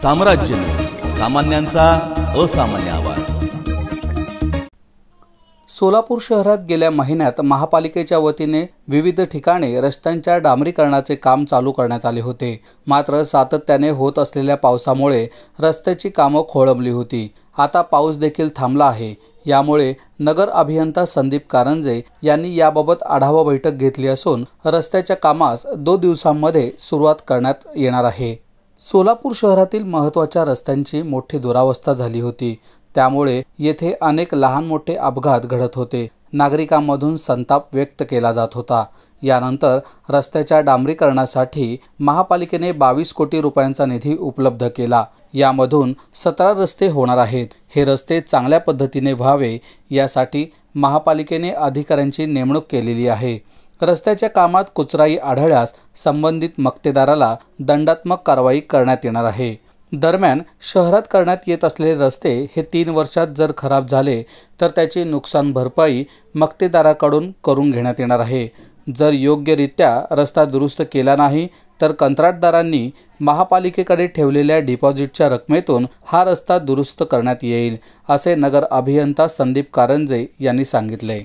साम्राज्य न्यूज, सामान्यांचा असामान्य आवाज। सोलापूर शहरात गेल्या महिन्यात महापालिकेच्या वतीने विविध ठिकाणी रस्त्यांच्या डांबरीकरणाचे काम चालू करण्यात आले होते। मात्र सातत्याने होत असलेल्या पावसामुळे रस्त्याची कामे खोळंबली होती। आता पाऊस देखील थांबला आहे। यामुळे नगर अभियंता संदीप कारंजे यांनी याबाबत आढावा बैठक घेतली असून रस्त्याच्या कामास 2 दिवसांमध्ये सुरुवात करण्यात येणार आहे। सोलापूर शहरातील महत्त्वाच्या रस्त्यांची मोठी दुरावस्था झाली होती। त्यामुळे येथे अनेक लहान मोठे अपघात घडत होते। नागरिकांमधून संताप व्यक्त केला जात होता। यानंतर रस्त्याच्या डांबरीकरणासाठी महापालिकेने 22 कोटी रुपयांचा निधी उपलब्ध केला। यामधून 17 रस्ते होणार आहेत। हे रस्ते चांगल्या पद्धतीने व्हावे यासाठी महापालिकेने अधिकाऱ्यांची नेमणूक केलेली आहे। रस्त्याच्या कामात कुचराई आढळल्यास संबंधित मक्तेदाराला दंडात्मक कारवाई करण्यात येणार आहे। दरम्यान शहरात करण्यात येत असलेले रस्ते हे 3 वर्षात जर खराब झाले तर त्याची नुकसान भरपाई मक्तेदाराकडून करून घेण्यात येणार आहे। जर योग्यरित्या रस्ता दुरुस्त केला नाही तर कंत्राटदारांनी महापालिकेकडे ठेवलेल्या डिपॉझिटच्या रकमेतून हा रस्ता दुरुस्त करण्यात येईल, असे नगर अभियंता संदीप कारंजे यांनी सांगितले।